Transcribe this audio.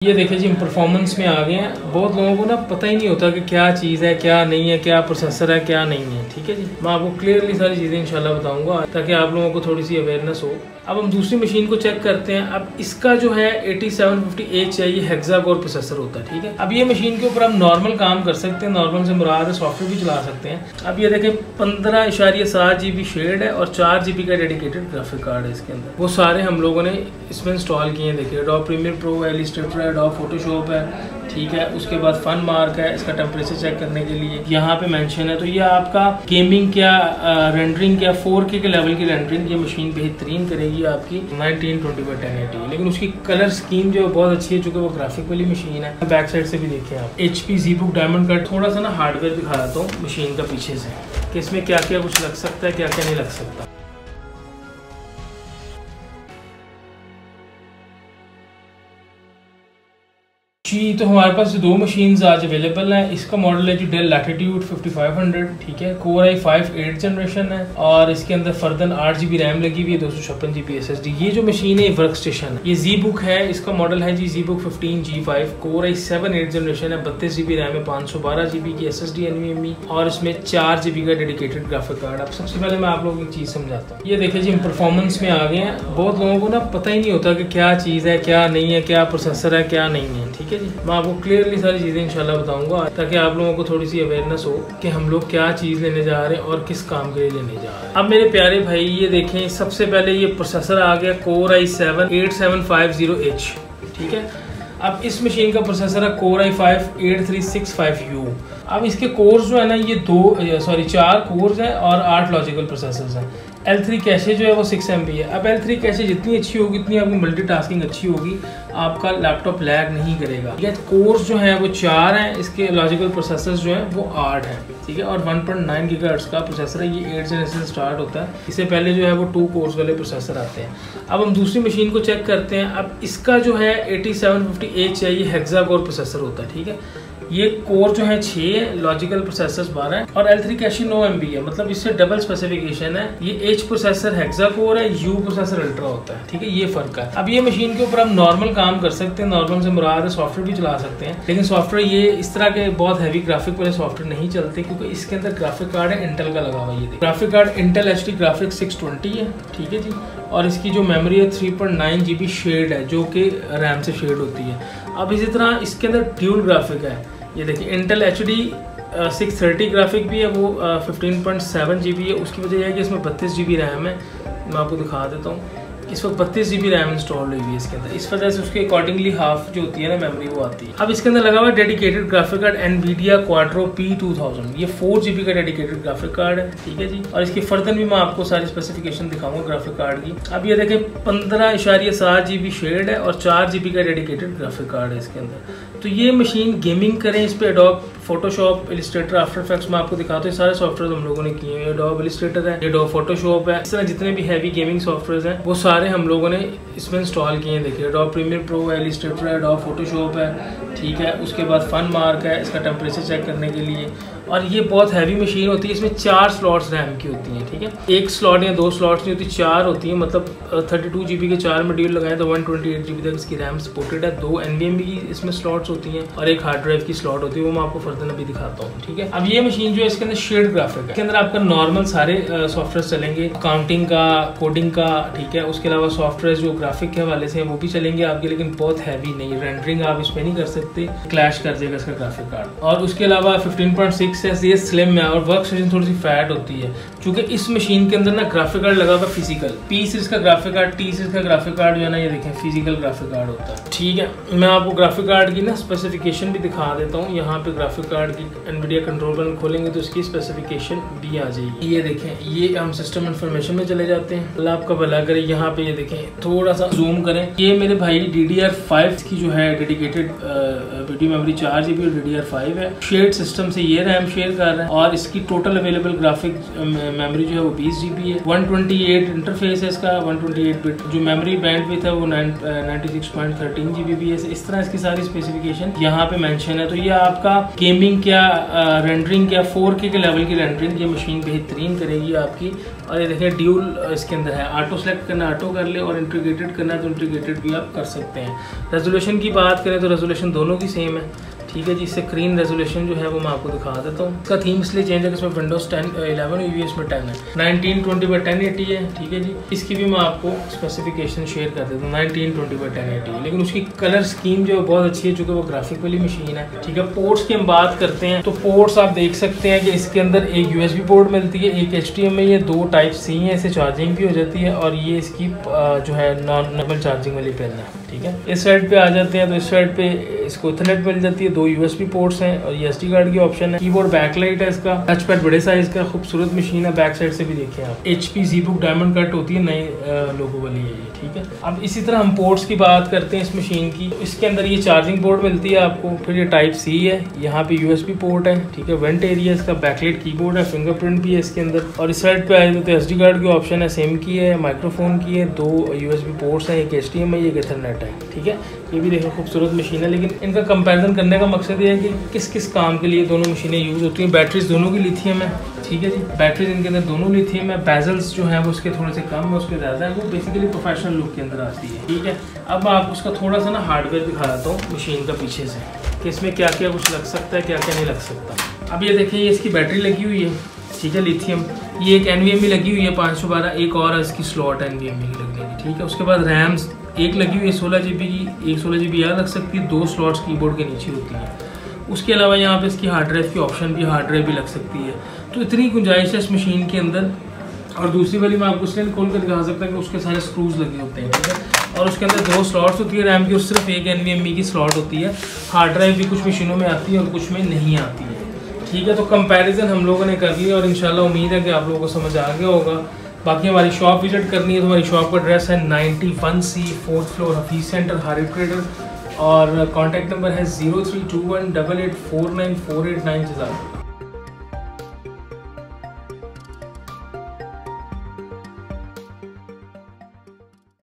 ये देखिए जी, हम परफॉर्मेंस में आ गए हैं। बहुत लोगों को ना पता ही नहीं होता कि क्या चीज़ है क्या नहीं है, क्या प्रोसेसर है क्या नहीं है। ठीक है जी, मैं आपको क्लियरली सारी चीज़ें इंशाल्लाह बताऊंगा ताकि आप लोगों को थोड़ी सी अवेयरनेस हो। अब हम दूसरी मशीन को चेक करते हैं। अब इसका जो है 8750H है, ये हेक्सा कोर प्रोसेसर होता है। ठीक है, अब ये मशीन के ऊपर हम नॉर्मल काम कर सकते हैं, नॉर्मल से मुराद है सॉफ्टवेयर भी चला सकते हैं। अब ये देखें 15.7 GB शेड है और 4 GB का डेडिकेटेड ग्राफिक कार्ड है इसके अंदर। वो सारे हम लोगों ने इसमें इंस्टॉल किए हैं। देखिए एडोब प्रीमियर प्रो है, इलस्ट्रेटर है, एडोब फोटोशॉप है। ठीक है, उसके बाद फन मार्क है इसका टेम्परेचर चेक करने के लिए, यहाँ पे मेंशन है। तो ये आपका गेमिंग क्या रेंडरिंग क्या 4K के लेवल की रेंडरिंग ये मशीन बेहतरीन करेगी आपकी 1920x1080। लेकिन उसकी कलर स्कीम जो बहुत अच्छी है, चूंकि वो ग्राफिक वाली मशीन है। बैक साइड से भी देखें आप HP ZBook डायमंड का थोड़ा सा ना हार्डवेयर दिखा देता हूँ मशीन का पीछे से कि इसमें क्या क्या कुछ लग सकता है, क्या क्या नहीं लग सकता। जी, तो हमारे पास दो मशीन्स आज अवेलेबल हैं। इसका मॉडल है जी डेल लैटिट्यूड 5500। ठीक है, Core i5 8th जनरेशन है और इसके अंदर फर्दन 8 GB रैम लगी हुई है, 256 GB SSD। ये जो मशीन है वर्क स्टेशन है। ये ZBook है, इसका मॉडल है जी ZBook 15G5। Core i7 8th generation है, 32 GB रैम है, 512 GB की SSD NVMe और इसमें 4 GB का डेडिकेटेड ग्राफिक कार्ड। अब सबसे पहले मैं आप लोगों को एक चीज़ समझाता हूँ। ये देखिए जी, हम परफॉर्मेंस में आ गए हैं। बहुत लोगों को ना पता ही नहीं होता कि क्या चीज़ है क्या नहीं है, क्या प्रोसेसर है क्या नहीं है। ठीक है जी, मैं आपको क्लियरली सारी चीज़ें इंशाल्लाह बताऊंगा ताकि आप लोगों को थोड़ी सी अवेयरनेस हो कि हम लोग क्या चीज़ लेने जा रहे हैं और किस काम के लिए लेने जा रहे हैं। अब मेरे प्यारे भाई ये देखें, सबसे पहले ये प्रोसेसर आ गया Core i7 8750H। ठीक है, अब इस मशीन का प्रोसेसर है Core i5 8365U। अब इसके कोर्स जो है ना, ये 4 कोर्स हैं और 8 लॉजिकल प्रोसेसर्स हैं। L3 कैशे जो है वो 6 MB है। अब L3 कैशे जितनी अच्छी होगी उतनी आपकी मल्टीटास्किंग अच्छी होगी, आपका लैपटॉप लैग नहीं करेगा। ठीक है, कोर्स जो है वो 4 हैं, इसके लॉजिकल प्रोसेसर्स जो हैं वो 8 हैं। ठीक है, और 1.9 GHz का प्रोसेसर है। ये 8 जनरेशन से स्टार्ट होता है। इससे पहले जो है वो 2 कोर्स वाले प्रोसेसर आते हैं। अब हम दूसरी मशीन को चेक करते हैं। अब इसका जो है 8750H है, ये हेक्सा कोर प्रोसेसर होता है। ठीक है, ये कोर जो है 6 है, लॉजिकल प्रोसेसर्स 12 है और L3 कैशे 9 MB है। मतलब इससे डबल स्पेसिफिकेशन है। ये H प्रोसेसर हेक्सा कोर है, U प्रोसेसर अल्ट्रा होता है। ठीक है, ये फर्क है। अब ये मशीन के ऊपर हम नॉर्मल काम कर सकते हैं, नॉर्मल से मुराद है सॉफ्टवेयर भी चला सकते हैं। लेकिन सॉफ्टवेयर ये इस तरह के बहुत हैवी ग्राफिक वाले सॉफ्टवेयर नहीं चलते, क्योंकि इसके अंदर ग्राफिक कार्ड है इंटेल का लगा हुआ। ये graphic card Intel HD graphics 620 है। ठीक है जी, और इसकी जो मेमोरी है 3.9 GB शेड है, जो कि रैम से शेड होती है। अब इसी तरह इसके अंदर ड्यूल ग्राफिक है। ये देखिए इंटेल HD 630 ग्राफिक भी है, वो 15.7 GB है। उसकी वजह यह है कि इसमें 32 GB रैम है। मैं आपको दिखा देता हूँ, इस वक्त 32 GB रैम इंस्टॉल हुई है इसके अंदर। इस वजह से उसके अकॉर्डिंगली हाफ जो होती है ना मेमोरी वो आती है। अब इसके अंदर लगा हुआ dedicated graphic card NVIDIA Quadro P2000। ये 4 GB का डेडिकेटेड ग्राफिक कार्ड है। ठीक है जी, और इसकी फर्दर भी मैं आपको सारी स्पेसिफिकेशन दिखाऊंगा ग्राफिक कार्ड की। अब ये देखें 15.7 GB शेड है और 4 GB का डेडिकेटेड ग्राफिक कार्ड है इसके अंदर। तो ये मशीन गेमिंग करें, इस पे adobe Photoshop, Illustrator, after effects मैं आपको दिखाता हूँ। सारे सॉफ्टवेयर हम लोगों ने किए हैं। एडोब इलस्ट्रेटर है, एडोब फोटोशॉप है, इस तरह जितने भी हैवी गेमिंग सॉफ्टवेयर हैं वो सारे हम लोगों ने इसमें इंस्टॉल किए हैं। देखिए एडोब प्रीमियर प्रो है, इलस्ट्रेटर है, एडोब फोटोशॉप है। ठीक है, उसके बाद फन मार्क है इसका टेम्परेचर चेक करने के लिए। और ये बहुत हैवी मशीन होती है, इसमें 4 स्लॉट्स रैम की होती हैं। ठीक है, एक स्लॉट या 2 स्लॉट्स नहीं होती, 4 होती हैं। मतलब 32 GB के 4 मॉड्यूल लगाएं तो 128 GB तक इसकी रैम सपोर्टेड है। 2 NVMe की इसमें स्लॉट्स होती हैं और एक हार्ड ड्राइव की स्लॉट होती है, वो मैं आपको फर्दर अभी दिखाता हूँ। ठीक है, अब ये मशीन जो है इसके अंदर शेड ग्राफिक है। इसके अंदर आपका नॉर्मल सारे सॉफ्टवेयर चलेंगे, अकाउंटिंग का, कोडिंग का। ठीक है, उसके अलावा सॉफ्टवेयर जो ग्राफिक के हवाले से हैं वो भी चलेंगे आपके, लेकिन बहुत हैवी नहीं। रेंडरिंग आप इसमें नहीं कर सकते, क्लैश कर जाएगा इसका ग्राफिक कार्ड। और उसके अलावा 15.6 है, ये स्लिम है और वर्क स्टेशन थोड़ी सी फैट होती है, क्योंकि इस मशीन के अंदर ना ग्राफिक कार्ड लगा हुआ फिजिकल। P सीरीज का ग्राफिक कार्ड, T सीरीज का ग्राफिक कार्ड जो है ना, ये देखें फिजिकल ग्राफिक कार्ड होता है। ठीक है, मैं आपको ग्राफिक कार्ड की ना स्पेसिफिकेशन भी दिखा देता हूँ। यहाँ पे ग्राफिक कार्ड की NVIDIA कंट्रोल पैनल खोलेंगे तो इसकी स्पेसिफिकेशन भी आ जाएगी। ये देखें, ये हम सिस्टम इन्फॉर्मेशन में चले जाते हैं। अल्लाह आपका भला करे। यहाँ पे ये देखें, थोड़ा सा जूम करें। ये मेरे भाई DDR5 की जो है डेडिकेटेड वीडियो मेमोरी 4 GB और DDR5 है। शेयर्ड सिस्टम से ये रैम शेयर कर रहा है और इसकी टोटल अवेलेबल ग्राफिक मेमोरी जो है वो 20 GB है। 128 इंटरफेस है इसका, 128 बिट। जो मेमोरी बैंडविड्थ है वो 96.13 GB है। इस तरह इसकी सारी स्पेसिफिकेशन यहाँ पे मेंशन है। तो ये आपका गेमिंग क्या, रेंडरिंग क्या, 4K के लेवल की रेंडरिंग ये मशीन बेहतरीन करेगी आपकी। और ये देखिए ड्यूल इसके अंदर है, ऑटो सेलेक्ट करना ऑटो कर ले और इंटीग्रेटेड करना है तो इंटीग्रेटेड भी आप कर सकते हैं। रेजोल्यूशन की बात करें तो रेजोल्यूशन दोनों की सेम है, ठीक है जी। स्क्रीन रेजोल्यूशन जो है वो मैं आपको दिखा देता हूँ। इसका थीम इसलिए चेंज है कि इसमें विंडोज 10 11 यूवीएस में 10 है, 1920x1080 है, ठीक है जी। इसकी भी मैं आपको स्पेसिफिकेशन शेयर कर देता हूँ, 1920x1080 है। लेकिन उसकी कलर स्कीम जो है बहुत अच्छी है चूँकि वो ग्राफिक वाली मशीन है, ठीक है। पोर्ट्स की हम बात करते हैं तो पोर्ट्स आप देख सकते हैं कि इसके अंदर एक USB पोर्ट मिलती है, एक HDMI है, 2 Type-C है, इससे चार्जिंग भी हो जाती है। और ये इसकी जो है नॉर्मल चार्जिंग वाली पेन है, ठीक है। इस साइड पे आ जाते हैं तो इस साइड पे इसको इथरनेट मिल जाती है, 2 USB पोर्ट्स हैं और ये SD कार्ड की ऑप्शन है। कीबोर्ड बैकलाइट है इसका, टच पैड बड़े साइज का, खूबसूरत मशीन है। बैक साइड से भी देखें आप, HP ZBook डायमंड कट होती है, नई लोगो वाली है ये, ठीक है। अब इसी तरह हम पोर्ट्स की बात करते हैं इस मशीन की। इसके अंदर ये चार्जिंग पोर्ट मिलती है आपको, फिर ये Type-C है, यहाँ पे USB पोर्ट है, ठीक है। वेंट एरिया इसका, बैकलाइट कीबोर्ड है, फिंगरप्रिंट भी है इसके अंदर। और इस साइड पे आए तो SD कार्ड की ऑप्शन है, सेम की है, माइक्रोफोन की है, 2 USB पोर्ट्स हैं, एक HDMI एक इथरनेट है, ठीक है। ये भी देखो खूबसूरत मशीन है। लेकिन इनका कंपैरिजन करने का मकसद ये है कि किस किस काम के लिए दोनों मशीनें यूज़ होती हैं। बैटरीज दोनों की लिथियम है, ठीक है जी। बैटरीज इनके अंदर दोनों लिथियम है। बेजल्स जो है वो उसके थोड़े से कम है, उसके ज़्यादा है, वो बेसिकली प्रोफेशनल लुक के अंदर आती है, ठीक है। अब मैं आपको उसका थोड़ा सा ना हार्डवेयर दिखा देता हूँ मशीन का पीछे से, कि इसमें क्या क्या कुछ लग सकता है, क्या क्या नहीं लग सकता। अब ये देखिए, ये इसकी बैटरी लगी हुई है, ठीक है, लिथियम। ये एक NVMe लगी हुई है 512, एक और इसकी स्लॉट NVMe की लग जाएगी, ठीक है। उसके बाद रैम्स एक लगी हुई है 16 GB की, एक 16 GB याद रख सकती है, 2 स्लॉट्स कीबोर्ड के नीचे होती है। उसके अलावा यहाँ पे इसकी हार्ड ड्राइव की ऑप्शन भी, हार्ड ड्राइव भी लग सकती है। तो इतनी गुंजाइश है इस मशीन के अंदर। और दूसरी वाली मैं आपको इसलिए खोल कर दिखा सकता हूँ कि उसके सारे स्क्रूज लगे होते हैं, ठीक है। और उसके अंदर 2 स्लॉट्स होती है रैम की और सिर्फ एक NVMe की स्लॉट होती है। हार्ड ड्राइव भी कुछ मशीनों में आती है और कुछ में नहीं आती है, ठीक है। तो कंपैरिजन हम लोगों ने कर लिया और इंशाल्लाह उम्मीद है कि आप लोगों को समझ आ गया होगा। बाकी हमारी शॉप विजिट करनी है तो हमारी शॉप का एड्रेस है 91C 4th floor Hafeez centre Haris trader और कॉन्टैक्ट नंबर है 0321884948 9।